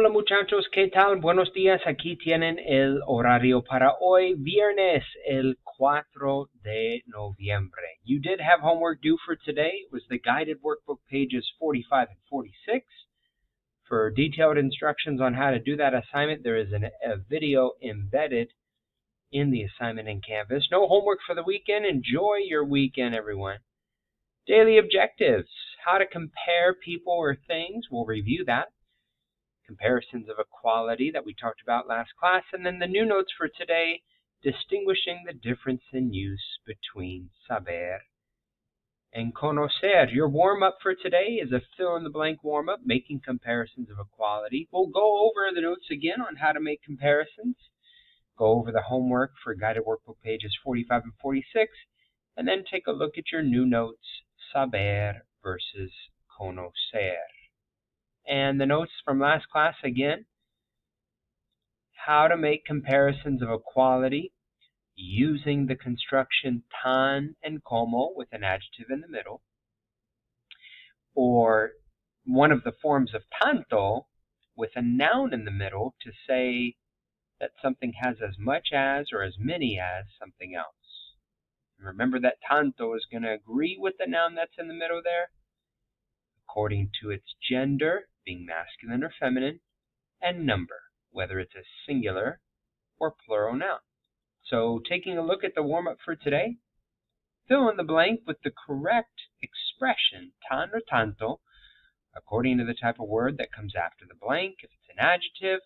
Hola muchachos, ¿qué tal? Buenos días. Aquí tienen el horario para hoy, viernes, el 4 de noviembre. You did have homework due for today. It was the guided workbook pages 45 and 46. For detailed instructions on how to do that assignment, there is a video embedded in the assignment in Canvas. No homework for the weekend. Enjoy your weekend, everyone. Daily objectives. How to compare people or things. We'll review that. Comparisons of equality that we talked about last class, and then the new notes for today, distinguishing the difference in use between saber and conocer. Your warm-up for today is a fill-in-the-blank warm-up, making comparisons of equality. We'll go over the notes again on how to make comparisons, go over the homework for guided workbook pages 45 and 46, and then take a look at your new notes, saber versus conocer. And the notes from last class again, how to make comparisons of equality using the construction tan and como with an adjective in the middle, or one of the forms of tanto with a noun in the middle to say that something has as much as or as many as something else. Remember that tanto is going to agree with the noun that's in the middle there, according to its gender, being masculine or feminine, and number, whether it's a singular or plural noun. So taking a look at the warm-up for today, fill in the blank with the correct expression, tan or tanto, according to the type of word that comes after the blank. If it's an adjective,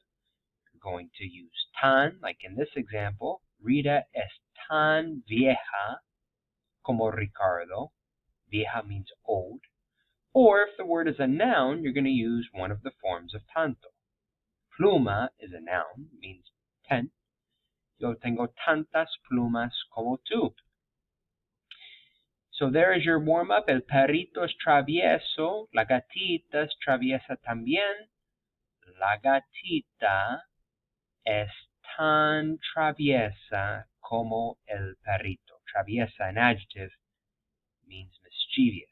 you're going to use tan, like in this example, Rita es tan vieja como Ricardo. Vieja means old. Or if the word is a noun, you're going to use one of the forms of tanto. Pluma is a noun, means pen. Yo tengo tantas plumas como tú. So there is your warm-up. El perrito es travieso. La gatita es traviesa también. La gatita es tan traviesa como el perrito. Traviesa, an adjective, means mischievous.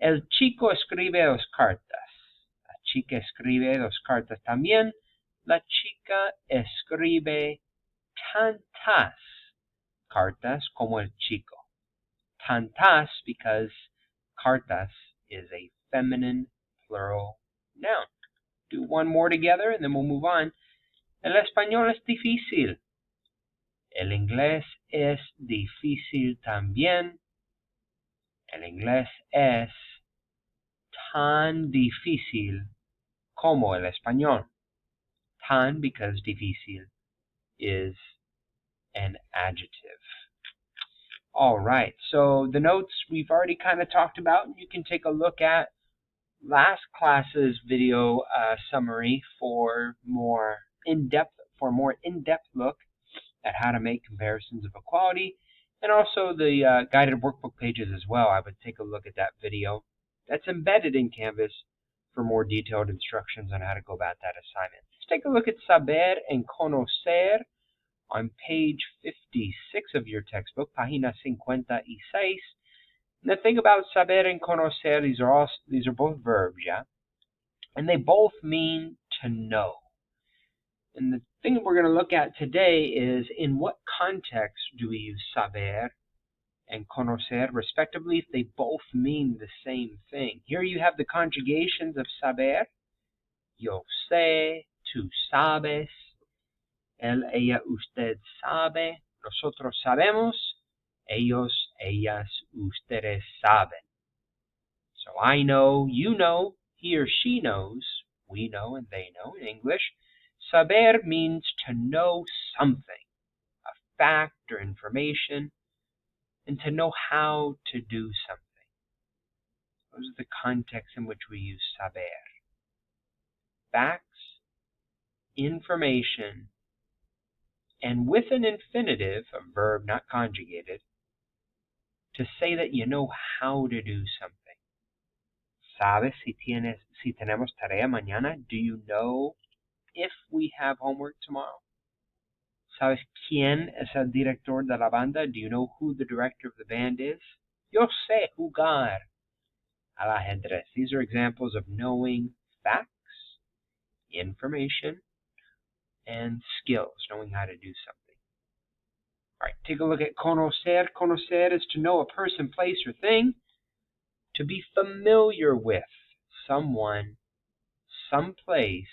El chico escribe dos cartas. La chica escribe dos cartas también. La chica escribe tantas cartas como el chico. Tantas because cartas is a feminine plural noun. Do one more together and then we'll move on. El español es difícil. El inglés es difícil también. El inglés es tan difícil como el español. Tan because difícil is an adjective. All right, so the notes we've already kind of talked about, and you can take a look at last class's video summary for more in-depth look at how to make comparisons of equality, and also the guided workbook pages as well. I would take a look at that video that's embedded in Canvas for more detailed instructions on how to go about that assignment. Let's take a look at saber and conocer on page 56 of your textbook, página 56. And the thing about saber and conocer, these are both verbs, yeah? And they both mean to know. And the thing that we're going to look at today is in what context do we use saber and conocer, respectively, if they both mean the same thing. Here you have the conjugations of saber. Yo sé, tú sabes, él, ella, usted sabe, nosotros sabemos, ellos, ellas, ustedes saben. So I know, you know, he or she knows, we know and they know in English. Saber means to know something, a fact or information, and to know how to do something. Those are the contexts in which we use saber. Facts, information, and with an infinitive, a verb not conjugated, to say that you know how to do something. ¿Sabes si tenemos tarea mañana? Do you know if we have homework tomorrow? ¿Sabes quién es el director de la banda? Do you know who the director of the band is? Yo sé jugar al ajedrez. These are examples of knowing facts, information, and skills, knowing how to do something. All right, take a look at conocer. Conocer is to know a person, place, or thing. To be familiar with someone, some place,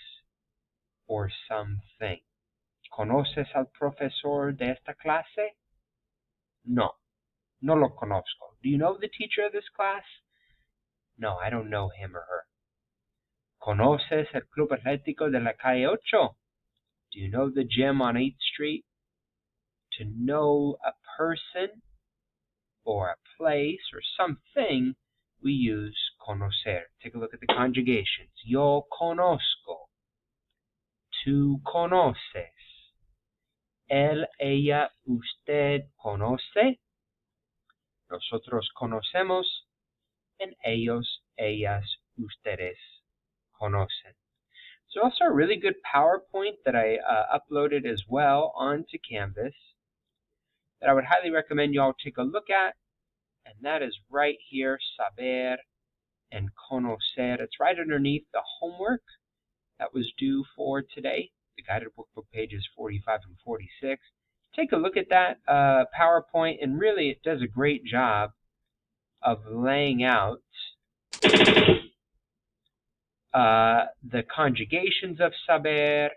or something. ¿Conoces al profesor de esta clase? No, no lo conozco. Do you know the teacher of this class? No, I don't know him or her. ¿Conoces el Club Atlético de la Calle 8? Do you know the gym on 8th Street? To know a person or a place or something, we use conocer. Take a look at the conjugations. Yo conozco. Tú conoces. Él, ella, usted conoce. Nosotros conocemos. And ellos, ellas, ustedes conocen. So also a really good PowerPoint that I uploaded as well onto Canvas that I would highly recommend you all take a look at. And that is right here, saber and conocer. It's right underneath the homework that was due for today, the guided workbook pages 45 and 46. Take a look at that PowerPoint, and really it does a great job of laying out the conjugations of saber,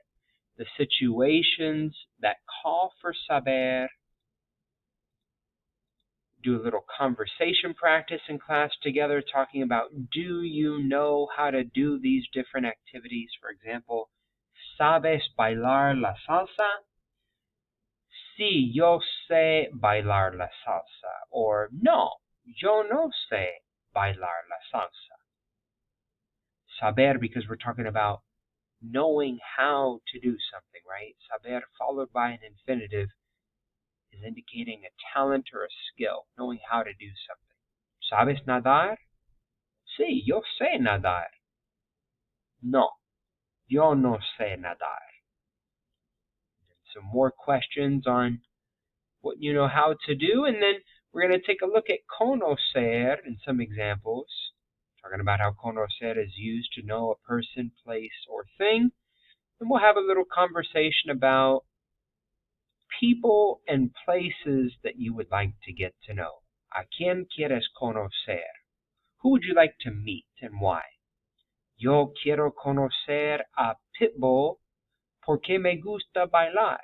the situations that call for saber. Do a little conversation practice in class together, talking about, do you know how to do these different activities? For example, ¿sabes bailar la salsa? Sí, yo sé bailar la salsa. Or, no, yo no sé bailar la salsa. Saber, because we're talking about knowing how to do something, right? Saber followed by an infinitive is indicating a talent or a skill, knowing how to do something. ¿Sabes nadar? Sí, yo sé nadar. No, yo no sé nadar. Some more questions on what you know how to do, and then we're going to take a look at conocer and some examples, talking about how conocer is used to know a person, place, or thing. And we'll have a little conversation about people and places that you would like to get to know. ¿A quién quieres conocer? Who would you like to meet and why? Yo quiero conocer a Pitbull porque me gusta bailar.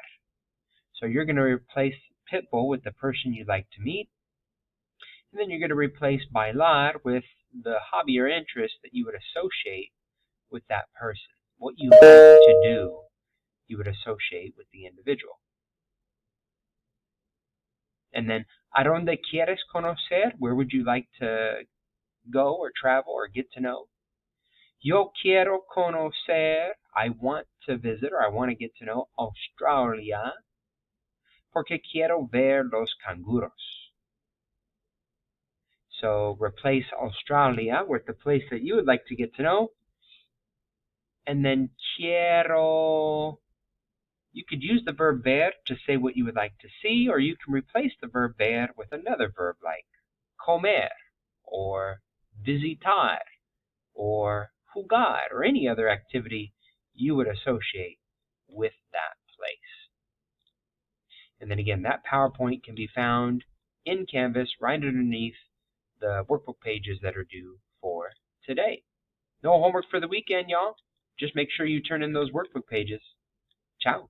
So you're going to replace Pitbull with the person you'd like to meet. And then you're going to replace bailar with the hobby or interest that you would associate with that person. What you like to do, you would associate with the individual. And then, ¿a dónde quieres conocer? Where would you like to go or travel or get to know? Yo quiero conocer, I want to visit or I want to get to know Australia porque quiero ver los canguros. So replace Australia with the place that you would like to get to know. And then quiero, you could use the verb ver to say what you would like to see, or you can replace the verb ver with another verb like comer, or visitar, or jugar, or any other activity you would associate with that place. And then again, that PowerPoint can be found in Canvas right underneath the workbook pages that are due for today. No homework for the weekend, y'all. Just make sure you turn in those workbook pages. Ciao.